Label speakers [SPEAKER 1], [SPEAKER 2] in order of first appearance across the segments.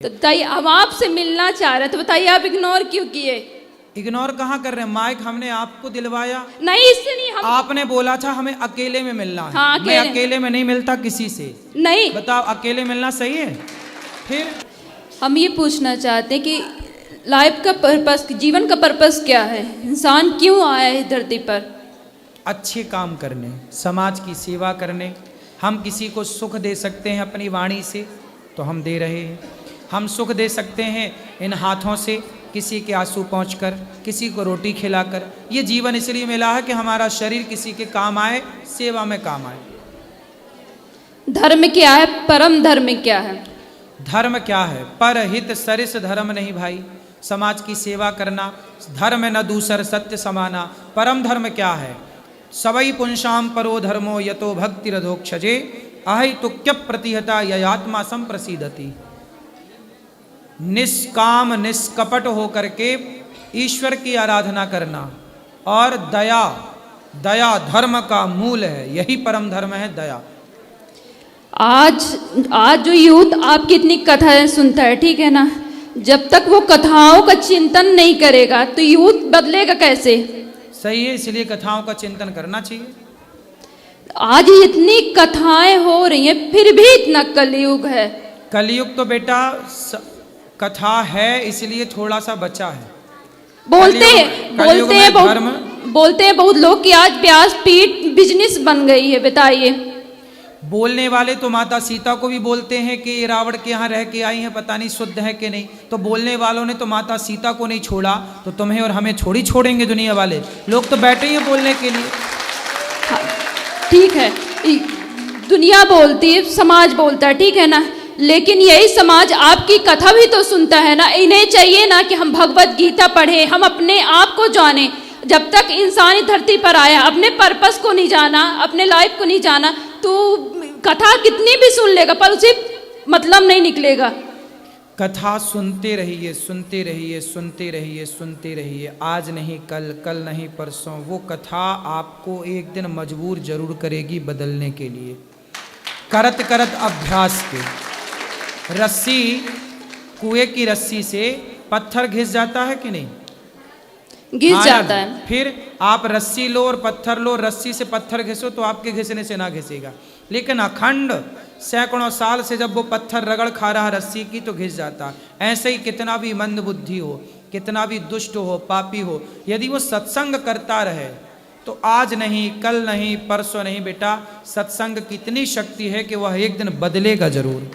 [SPEAKER 1] तो बताइए, हम आपसे मिलना चाह रहे, तो बताइए आप इग्नोर क्यों किए?
[SPEAKER 2] इग्नोर कहाँ कर रहे हैं? माइक हमने आपको दिलवाया,
[SPEAKER 1] नहीं, इससे नहीं। हम
[SPEAKER 2] आपने बोला था हमें अकेले में मिलना है।
[SPEAKER 1] हाँ,
[SPEAKER 2] मैं अकेले में नहीं मिलता किसी से।
[SPEAKER 1] नहीं,
[SPEAKER 2] बताओ, अकेले मिलना सही है? फिर
[SPEAKER 1] हम ये पूछना चाहते हैं कि लाइफ का पर्पस, जीवन का पर्पस क्या है? इंसान क्यों आया है धरती पर?
[SPEAKER 2] अच्छे काम करने, समाज की सेवा करने। हम किसी को सुख दे सकते हैं अपनी वाणी से, तो हम दे रहे हैं। हम सुख दे सकते हैं इन हाथों से, किसी के आंसू पहुँचकर, किसी को रोटी खिलाकर। ये जीवन इसलिए मिला है कि हमारा शरीर किसी के काम आए, सेवा में काम आए।
[SPEAKER 1] धर्म क्या है? परम धर्म क्या है?
[SPEAKER 2] धर्म क्या है? परहित सरिस धर्म नहीं भाई। समाज की सेवा करना धर्म न दूसर सत्य समाना। परम धर्म क्या है? सवई पुंसाम परो धर्मो यतो भक्ति रधोक्षजे अहि तुक्य प्रतिहता ययात्मा संप्रसीदति। निष्काम निष्कपट होकर के ईश्वर की आराधना करना और दया, दया धर्म का मूल है। यही परम धर्म है, दया।
[SPEAKER 1] आज जो यूथ आपकी इतनी कथाएं सुनता है, ठीक है ना, जब तक वो कथाओं का चिंतन नहीं करेगा तो यूथ बदलेगा कैसे?
[SPEAKER 2] सही है, इसलिए कथाओं का चिंतन करना चाहिए।
[SPEAKER 1] आज इतनी कथाएं हो रही हैं, फिर भी इतना कलयुग है।
[SPEAKER 2] कलयुग तो बेटा कथा है, इसलिए थोड़ा सा बचा है।
[SPEAKER 1] बोलते हैं बहुत लोग कि आज व्यासपीठ बिजनेस बन गई है। बताइए,
[SPEAKER 2] बोलने वाले तो माता सीता को भी बोलते हैं कि रावण के यहाँ रह के आई हैं, पता नहीं शुद्ध है कि नहीं। तो बोलने वालों ने तो माता सीता को नहीं छोड़ा, तो तुम्हें और हमें छोड़ी छोड़ेंगे दुनिया वाले लोग? तो बैठे ही हैं बोलने के लिए।
[SPEAKER 1] हाँ, ठीक है, दुनिया बोलती है, समाज बोलता है, ठीक है ना, लेकिन यही समाज आपकी कथा भी तो सुनता है ना। इन्हें चाहिए ना कि हम भगवत गीता पढ़ें, हम अपने आप को जानें। जब तक इंसान धरती पर आया, अपने पर्पस को नहीं जाना, अपने लाइफ को नहीं जाना, तो कथा कितनी भी सुन लेगा पर उसे मतलब नहीं निकलेगा।
[SPEAKER 2] कथा सुनते रहिए, सुनते रहिए, सुनते रहिए, सुनते रहिए। आज नहीं कल, कल नहीं परसों, वो कथा आपको एक दिन मजबूर जरूर करेगी बदलने के लिए। करत करत अभ्यास के। रस्सी, कुएं की रस्सी से पत्थर घिस जाता है कि नहीं?
[SPEAKER 1] घिस जाता है।
[SPEAKER 2] फिर आप रस्सी लो और पत्थर लो, रस्सी से पत्थर घिसो तो आपके घिसने से ना घिसेगा। लेकिन अखंड सैकड़ों साल से जब वो पत्थर रगड़ खा रहा रस्सी की तो घिस जाता। ऐसे ही कितना भी मंद बुद्धि हो, कितना भी दुष्ट हो, पापी हो, यदि वो सत्संग करता रहे तो आज नहीं कल नहीं परसों नहीं बेटा, सत्संग की इतनी शक्ति है कि वह एक दिन बदलेगा जरूर।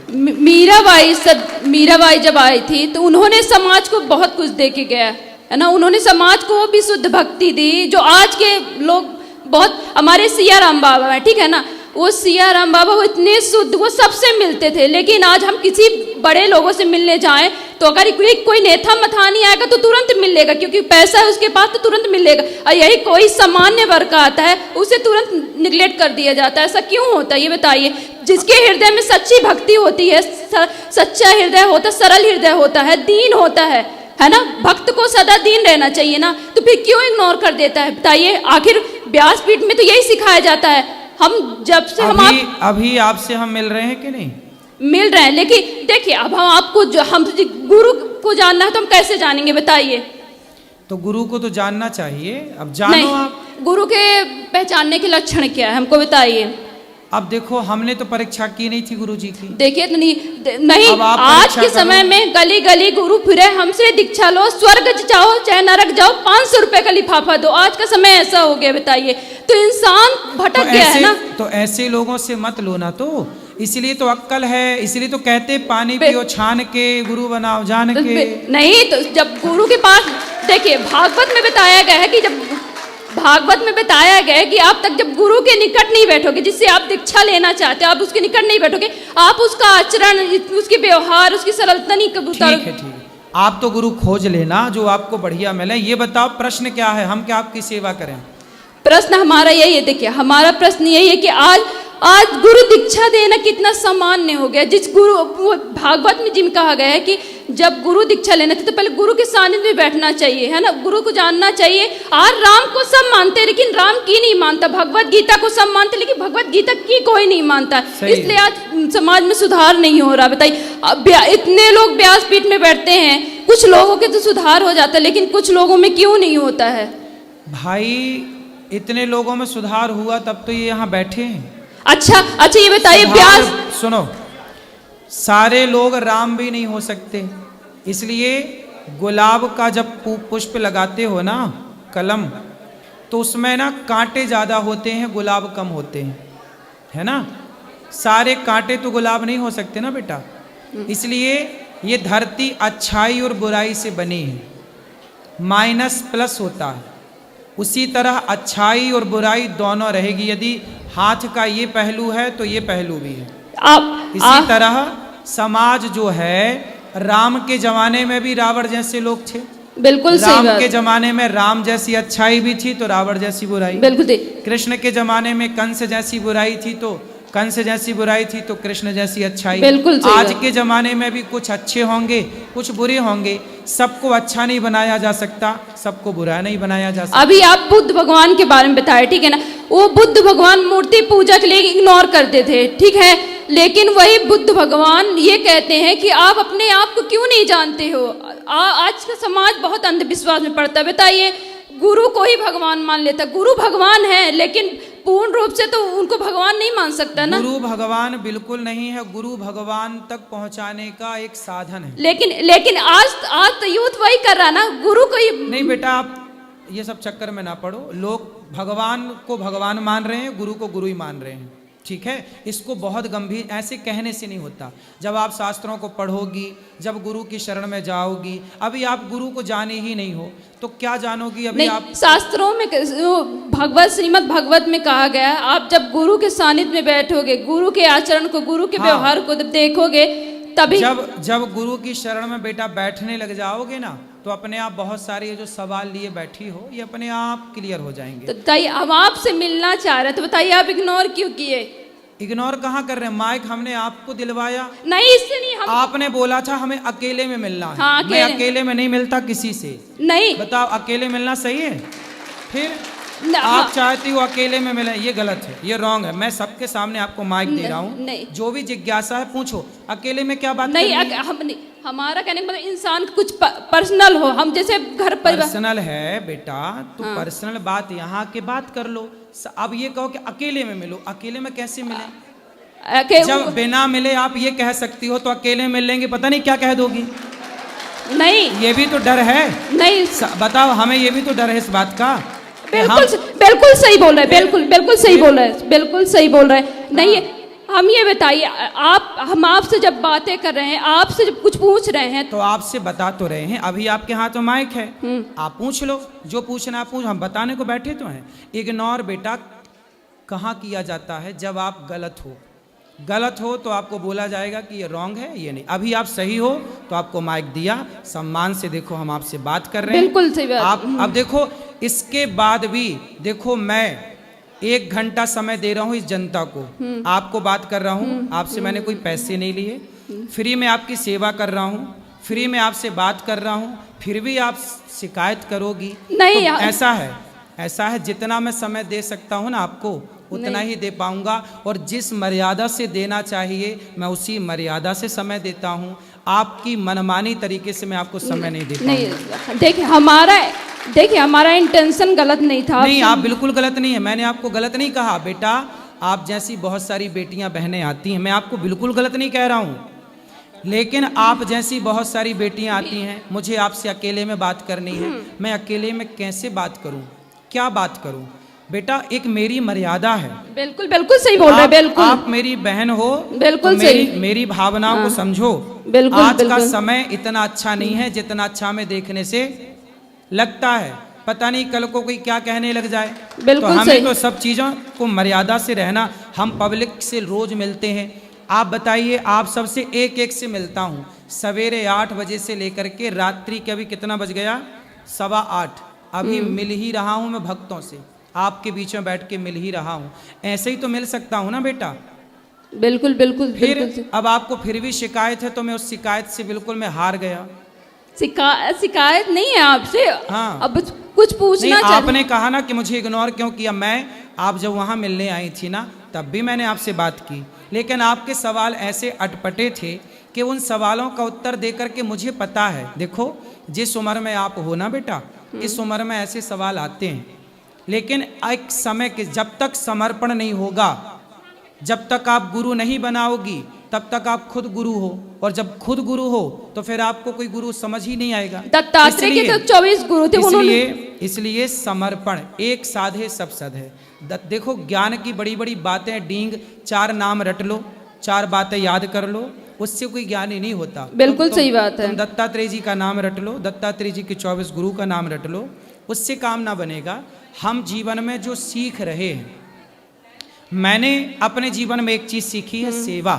[SPEAKER 1] मीराबाई जब आई थी तो उन्होंने समाज को बहुत कुछ दे के गया है ना। उन्होंने समाज को भी शुद्ध भक्ति दी, जो आज के लोग बहुत, हमारे सिया राम बाबा है, ठीक है ना, वो सिया राम बाबा वो इतने शुद्ध, वो सबसे मिलते थे। लेकिन आज हम किसी बड़े लोगों से मिलने जाएं तो अगर कोई नेता मथानी आएगा तो तुरंत मिल लेगा, क्योंकि पैसा है उसके पास तो तुरंत मिल लेगा। और यही कोई सामान्य वर्ग का आता है उसे तुरंत निगलेक्ट कर दिया जाता है। ऐसा क्यों होता है ये बताइए? जिसके हृदय में सच्ची भक्ति होती है, सच्चा हृदय होता, सरल हृदय होता है, दीन होता है ना, भक्त को सदा दीन रहना चाहिए ना, तो फिर क्यों इग्नोर कर देता है? बताइए, आखिर व्यासपीठ में तो यही सिखाया जाता है। हम जब से
[SPEAKER 2] अभी आपसे हम मिल रहे हैं कि नहीं?
[SPEAKER 1] मिल रहे हैं, लेकिन देखिए अब हम आपको हम गुरु को जानना है तो हम कैसे जानेंगे? बताइए।
[SPEAKER 2] तो गुरु को तो जानना चाहिए, अब जानो आप।
[SPEAKER 1] गुरु के पहचानने के लक्षण क्या है हमको बताइए।
[SPEAKER 2] अब देखो, हमने तो परीक्षा की नहीं थी गुरु जी की।
[SPEAKER 1] देखिए नहीं, आज के समय में गली गली गुरु फिरे, हमसे दीक्षा लो, स्वर्ग जाओ चाहे नरक जाओ, 500 रुपए का लिफाफा दो। आज का समय ऐसा हो गया, बताइए। तो इंसान भटक गया है ना।
[SPEAKER 2] तो ऐसे लोगों से मत लो ना, तो इसलिए तो अक्कल है, इसलिए तो कहते पानी पियो छान के, गुरु बनाओ जान के।
[SPEAKER 1] नहीं, तो जब गुरु के पास, देखिए भागवत में बताया गया है कि आप तक जब गुरु के निकट नहीं बैठोगे, जिससे आप दीक्षा लेना चाहते हो, आप उसके निकट नहीं बैठोगे, आप उसका आचरण, उसके व्यवहार, उसकी सरलता नहीं उतारोगे।
[SPEAKER 2] ठीक है, आप तो गुरु खोज लेना जो आपको बढ़िया मिले। ये बताओ प्रश्न क्या है, हम क्या आपकी सेवा करें?
[SPEAKER 1] प्रश्न हमारा यही है, देखिए हमारा प्रश्न यही है कि आज आज गुरु दीक्षा देना कितना सामान्य हो गया। जिस गुरु वो भागवत में जिम कहा गया है कि जब गुरु दीक्षा लेना चाहिए तो पहले गुरु के सानिध्य में बैठना चाहिए, है ना, गुरु को जानना चाहिए। आज राम को सब मानते हैं लेकिन राम की नहीं मानता, भगवत गीता को सब मानते लेकिन भगवत गीता की कोई नहीं मानता। इसलिए आज समाज में सुधार नहीं हो रहा। बताइए, इतने लोग व्यासपीठ में बैठते हैं, कुछ लोगों के तो सुधार हो जाता है लेकिन कुछ लोगों में क्यों नहीं होता है?
[SPEAKER 2] भाई इतने लोगों में सुधार हुआ तब तो ये यहाँ बैठे हैं।
[SPEAKER 1] अच्छा ये बताइए, व्यास
[SPEAKER 2] सुनो, सारे लोग राम भी नहीं हो सकते, इसलिए गुलाब का जब पुष्प लगाते हो ना, कलम, तो उसमें ना कांटे ज़्यादा होते हैं, गुलाब कम होते हैं, है ना। सारे कांटे तो गुलाब नहीं हो सकते ना बेटा। इसलिए ये धरती अच्छाई और बुराई से बनी है, माइनस प्लस होता है। उसी तरह अच्छाई और बुराई दोनों रहेगी। यदि हाथ का ये पहलू है तो ये पहलू भी है। इसी तरह समाज जो है, राम के जमाने में भी रावण जैसे लोग थे,
[SPEAKER 1] बिल्कुल सही
[SPEAKER 2] राम
[SPEAKER 1] बात।
[SPEAKER 2] के जमाने में राम जैसी अच्छाई भी थी तो रावण जैसी बुराई,
[SPEAKER 1] बिल्कुल।
[SPEAKER 2] कृष्ण के जमाने में कंस जैसी बुराई थी तो कंस जैसी बुराई थी तो कृष्ण जैसी अच्छाई।
[SPEAKER 1] बिल्कुल सही
[SPEAKER 2] आज
[SPEAKER 1] बात।
[SPEAKER 2] के जमाने में भी कुछ अच्छे होंगे कुछ बुरे होंगे, सबको अच्छा नहीं बनाया जा सकता, सबको बुरा नहीं बनाया जा सकता।
[SPEAKER 1] अभी आप बुद्ध भगवान के बारे में बताए, ठीक है ना, वो बुद्ध भगवान मूर्ति पूजा के लिए इग्नोर करते थे, ठीक है, लेकिन वही बुद्ध भगवान ये कहते हैं कि आप अपने आप को क्यों नहीं जानते हो। आज का समाज बहुत अंधविश्वास में पड़ता है। बताइए, गुरु को ही भगवान मान लेता, गुरु भगवान है लेकिन पूर्ण रूप से तो उनको भगवान नहीं मान सकता ना।
[SPEAKER 2] गुरु भगवान बिल्कुल नहीं है, गुरु भगवान तक पहुंचाने का एक साधन है।
[SPEAKER 1] लेकिन आज तो यूथ वही कर रहा ना, गुरु को ही
[SPEAKER 2] नहीं बेटा, आप ये सब चक्कर में ना पड़ो। लोग भगवान को भगवान मान रहे हैं, गुरु को गुरु ही मान रहे हैं, ठीक है। इसको बहुत गंभीर, ऐसे कहने से नहीं होता। जब आप शास्त्रों को पढ़ोगी, जब गुरु की शरण में जाओगी, अभी आप गुरु को जाने ही नहीं हो तो क्या जानोगी। अभी आप
[SPEAKER 1] शास्त्रों में भगवत श्रीमद् भागवत में कहा गया, आप जब गुरु के सानिध्य में बैठोगे, गुरु के आचरण को, गुरु के व्यवहार को देखोगे, तभी
[SPEAKER 2] जब गुरु की शरण में बेटा बैठने लग जाओगे ना, तो अपने आप बहुत सारे ये जो सवाल लिए बैठी हो ये अपने आप क्लियर हो जाएंगे।
[SPEAKER 1] तो बताइए, हम आपसे मिलना चाह रहे, तो बताइए आप इग्नोर क्यों किए?
[SPEAKER 2] इग्नोर कहाँ कर रहे हैं? माइक हमने आपको दिलवाया
[SPEAKER 1] नहीं, इससे नहीं।
[SPEAKER 2] आपने बोला था हमें अकेले में मिलना है।
[SPEAKER 1] हाँ,
[SPEAKER 2] मैं अकेले में नहीं मिलता किसी से।
[SPEAKER 1] नहीं,
[SPEAKER 2] बताओ, अकेले मिलना सही है? फिर आप चाहती हो अकेले में मिले, ये गलत है, ये रॉन्ग है। मैं सबके सामने आपको माइक दे रहा हूँ, जो भी जिज्ञासा है पूछो। अकेले में क्या बात
[SPEAKER 1] नहीं, हमारा कहने का मतलब इंसान कुछ पर्सनल हो, हम जैसे घर पर
[SPEAKER 2] पर्सनल है बेटा, तो पर्सनल बात यहाँ के बात कर लो। अब ये कहो कि अकेले में मिलो, अकेले में कैसे मिले? जब बिना मिले आप ये कह सकती हो तो अकेले मिल लेंगे, पता नहीं क्या कह दोगी। नहीं, ये भी तो डर है। नहीं, बताओ, हमें ये भी तो डर है इस बात का। बिल्कुल सही बोल रहे हैं, बिल्कुल सही बोल रहे हैं, बिल्कुल सही बोल रहे हैं। नहीं, हम ये बताइए, हम आपसे जब बातें कर रहे हैं, आपसे जब कुछ पूछ रहे हैं, तो आपसे बता तो रहे हैं। अभी आपके हाथ में माइक है, आप पूछ लो, जो पूछना पूछ, हम बताने को बैठे तो हैं। इग्नोर बेटा कहाँ किया जाता है? जब आप गलत हो तो आपको बोला जाएगा कि ये रॉन्ग है, ये नहीं। अभी आप सही हो तो आपको माइक दिया, सम्मान से देखो हम आपसे बात कर रहे हैं।
[SPEAKER 1] बिल्कुल सही बात।
[SPEAKER 2] आप अब देखो, इसके बाद भी देखो, मैं 1 घंटा समय दे रहा हूँ इस जनता को, आपको बात कर रहा हूँ, आपसे मैंने कोई पैसे नहीं लिए, फ्री में आपकी सेवा कर रहा हूँ, फ्री में आपसे बात कर रहा हूँ, फिर भी आप शिकायत करोगी। नहीं, तो ऐसा है जितना मैं समय दे सकता हूँ ना आपको, उतना ही दे पाऊंगा, और जिस मर्यादा से देना चाहिए मैं उसी मर्यादा से समय देता हूँ। आपकी मनमानी तरीके से मैं आपको समय नहीं दे पाऊंगा।
[SPEAKER 1] देखिए हमारा इंटेंशन गलत नहीं था।
[SPEAKER 2] नहीं, आप बिल्कुल गलत नहीं है, मैंने आपको गलत नहीं कहा बेटा। आप जैसी बहुत सारी बेटियां बहनें आती हैं, मैं आपको बिल्कुल गलत नहीं कह रहा हूँ, लेकिन आप जैसी बहुत सारी बेटियां आती हैं, मुझे आपसे अकेले में बात करनी है, मैं अकेले में कैसे बात करूं, क्या बात करूं? बेटा, एक मेरी मर्यादा है।
[SPEAKER 1] बिल्कुल सही बोल रहे हैं। बिल्कुल, आप
[SPEAKER 2] मेरी बहन हो,
[SPEAKER 1] बिल्कुल
[SPEAKER 2] तो मेरी भावनाओं को समझो। आज का समय इतना अच्छा नहीं है जितना अच्छा में देखने से लगता है। पता नहीं कल को कोई क्या कहने लग जाए। तो हमें तो सब चीजों को मर्यादा से रहना। हम पब्लिक से रोज मिलते हैं, आप बताइए, आप सबसे एक से मिलता हूँ, सवेरे 8 बजे से लेकर के रात्रि के, अभी कितना बज गया, 7:15, अभी मिल ही रहा हूँ मैं भक्तों से। आपके बीच में बैठ के मिल ही रहा हूँ, ऐसे ही तो मिल सकता हूँ ना बेटा।
[SPEAKER 1] बिल्कुल बिल्कुल
[SPEAKER 2] फिर
[SPEAKER 1] बिल्कुल।
[SPEAKER 2] अब आपको फिर भी शिकायत है, तो मैं उस शिकायत से बिल्कुल मैं हार गया।
[SPEAKER 1] शिकायत नहीं है आपसे।
[SPEAKER 2] हाँ।
[SPEAKER 1] अब कुछ
[SPEAKER 2] नहीं,
[SPEAKER 1] पूछना
[SPEAKER 2] आपने कहा ना कि मुझे इग्नोर क्यों किया। मैं, आप जब वहाँ मिलने आई थी ना, तब भी मैंने आपसे बात की, लेकिन आपके सवाल ऐसे अटपटे थे कि उन सवालों का उत्तर देकर के मुझे पता है, देखो जिस उम्र में आप हो ना बेटा, इस उम्र में ऐसे सवाल आते हैं, लेकिन एक समय के जब तक समर्पण नहीं होगा, जब तक आप गुरु नहीं बनाओगी, तब तक आप खुद गुरु हो, और जब खुद गुरु हो तो फिर आपको कोई गुरु समझ ही नहीं आएगा।
[SPEAKER 1] दत्तात्रेय के तो 24 गुरु थे, उन्होंने
[SPEAKER 2] इसलिए समर्पण, एक साधे सब सधे। देखो ज्ञान की बड़ी बड़ी बातें, डींग 4 नाम रट लो, 4 बातें याद कर लो, उससे कोई ज्ञान ही नहीं होता।
[SPEAKER 1] बिल्कुल सही बात है।
[SPEAKER 2] तुम दत्तात्रेय जी का नाम रट लो, दत्तात्रेय जी के 24 गुरु का नाम रट लो, उससे काम ना बनेगा। हम जीवन में जो सीख रहे हैं, मैंने अपने जीवन में एक चीज सीखी है, सेवा।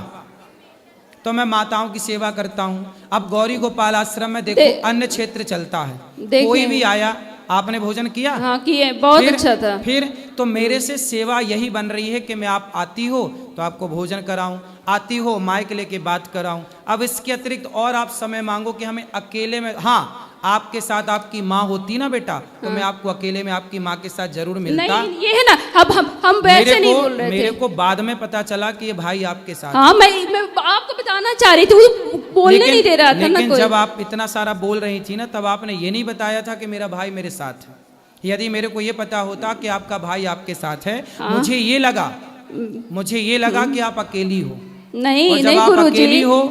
[SPEAKER 2] तो मैं माताओं की सेवा करता हूँ। अब गौरी गोपाल आश्रम में देखो अन्य क्षेत्र चलता है, कोई भी आया, आपने भोजन किया?
[SPEAKER 1] हाँ किए, बहुत अच्छा था।
[SPEAKER 2] फिर तो मेरे से सेवा यही बन रही है कि मैं, आप आती हो तो आपको भोजन कराऊं, आती हो माइक लेके बात कराऊं। अब इसके अतिरिक्त और आप समय मांगो कि हमें अकेले में, हाँ आपके साथ आपकी माँ होती ना बेटा, तो मैं आपको अकेले में आपकी माँ के साथ जरूर मिलता।
[SPEAKER 1] नहीं ये है ना, अब हम वैसे नहीं बोल रहे थे।
[SPEAKER 2] मेरे को बाद में पता चला कि ये भाई आपके साथ।
[SPEAKER 1] हाँ मैं आपको बताना चाह रही थी, वो बोलने नहीं दे रहा था ना कोई।
[SPEAKER 2] जब आप इतना सारा बोल रही थी ना, तब आपने ये नहीं बताया था कि मेरा भाई मेरे साथ है। यदि मेरे को ये पता होता कि आपका भाई आपके साथ है, मुझे ये लगा कि आप अकेली हो।
[SPEAKER 1] नहीं नहीं गुरुजी,
[SPEAKER 2] अकेली हो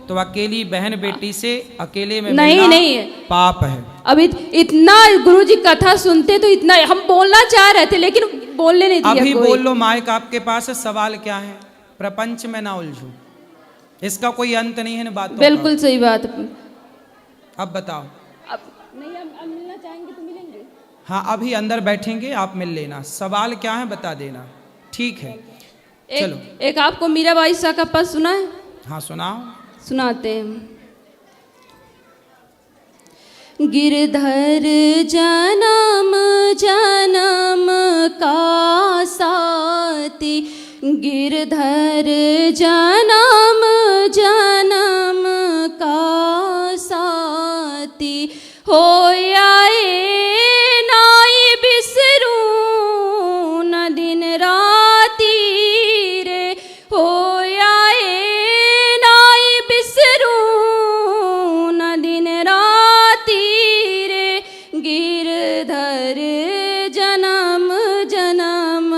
[SPEAKER 2] तो अकेली बहन बेटी से अकेले में
[SPEAKER 1] नहीं
[SPEAKER 2] पाप है।
[SPEAKER 1] अब इतना गुरुजी कथा सुनते तो इतना हम बोलना चाह रहे थे, लेकिन बोलने नहीं दिया।
[SPEAKER 2] अभी बोल लो, माइक आपके पास है। सवाल क्या है? प्रपंच में ना उलझो, इसका कोई अंत नहीं है ना बातों का।
[SPEAKER 1] बिल्कुल सही बात।
[SPEAKER 2] अब बताओ।
[SPEAKER 1] अब नहीं, हम मिलना चाहेंगे तो मिलेंगे।
[SPEAKER 2] हाँ अभी अंदर बैठेंगे, आप मिल लेना। सवाल क्या है बता देना, ठीक है? चलो
[SPEAKER 1] एक आपको मीराबाई शाह का पद सुना है?
[SPEAKER 2] हाँ सुनाओ।
[SPEAKER 1] सुनाते हैं। गिरधर जन्म जन्म का साथी, गिरधर जन्म जन्म का साथी, हो आए नाई बिसरू न दिन राती रे, हो आए नाई बिसरू न दिन राती रे, गिरधर जन्म जन्म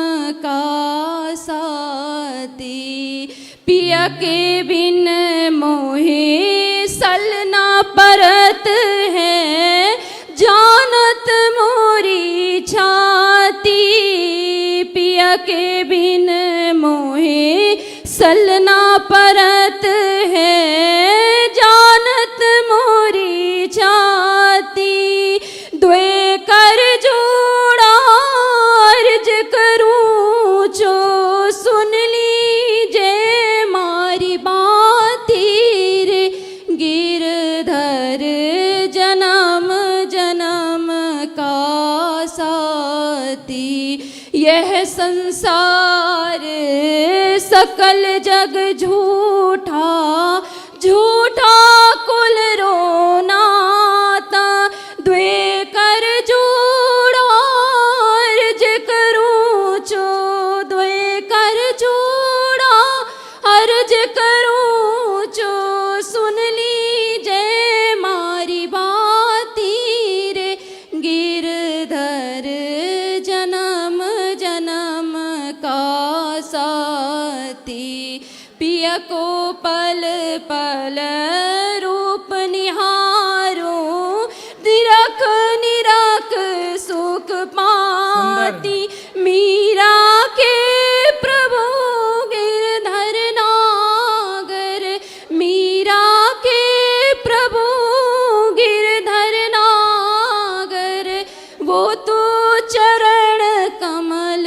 [SPEAKER 1] का साथी, पिया के बिन मोहे सलना परत है, जानत मोरी छाती, पिया के बिन मोहे सलना परत है, जानत मोरी छाती, द्वे कर जोड़ा अर्ज करूं जो सुन लीजे मारी बाती रे, गिरधर जन्म जन्म का साथी, यह संसार सकल जग झूठा, झूठा कुल रोनाता, द्वे कर जोड़ा अर्ज करूं जो, द्वे कर जोड़ा अर्ज करूं जो सुन लीजे मारी बाती रे, गिरधर जन्म जन्म का साथी, पिया को पल पल रूप निहारो, निरख निरख सुख पाती, मीरा के प्रभु गिरधर नागर, मीरा के प्रभु गिरधर नागर, वो तो चरण कमल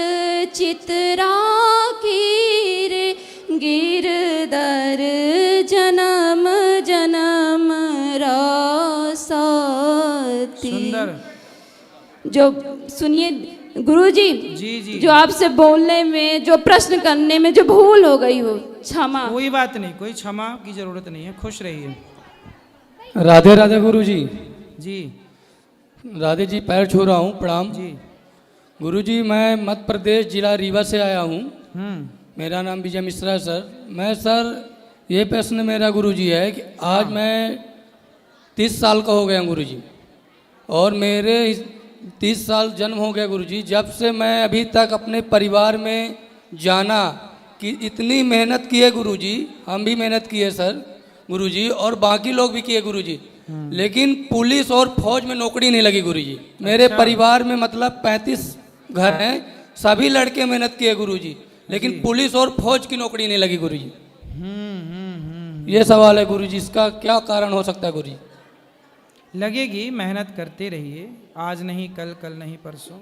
[SPEAKER 1] चित्रा की रे, गिरधर जन्म जन्म रासाती।
[SPEAKER 2] सुंदर।
[SPEAKER 1] जो सुनिए, गुरुजी
[SPEAKER 2] जी जी
[SPEAKER 1] जो आपसे बोलने में, जो प्रश्न करने में जो भूल हो गई हो, क्षमा।
[SPEAKER 2] कोई बात नहीं, कोई क्षमा की जरूरत नहीं है, खुश रहिए।
[SPEAKER 3] राधे राधे गुरुजी।
[SPEAKER 2] जी
[SPEAKER 3] राधे जी, पैर छू रहा हूँ, प्रणाम।
[SPEAKER 2] जी
[SPEAKER 3] गुरुजी, मैं मध्य प्रदेश जिला रीवा से आया हूँ।
[SPEAKER 2] हम्म
[SPEAKER 3] मेरा नाम विजय मिश्रा है सर। मैं सर, ये प्रश्न मेरा गुरुजी है कि आज मैं 30 साल का हो गया गुरुजी, और मेरे 30 साल जन्म हो गया गुरुजी। जब से मैं अभी तक अपने परिवार में जाना कि इतनी मेहनत की है गुरुजी, हम भी मेहनत की है सर गुरुजी, और बाकी लोग भी किए गुरुजी, लेकिन पुलिस और फौज में नौकरी नहीं लगी गुरुजी। मेरे परिवार में मतलब 35 घर हैं, सभी लड़के मेहनत किए गुरुजी, लेकिन पुलिस और फौज की नौकरी नहीं लगी गुरुजी। ये सवाल है गुरुजी, इसका क्या कारण हो सकता है गुरुजी?
[SPEAKER 2] लगेगी, मेहनत करते रहिए, आज नहीं कल, कल नहीं परसों।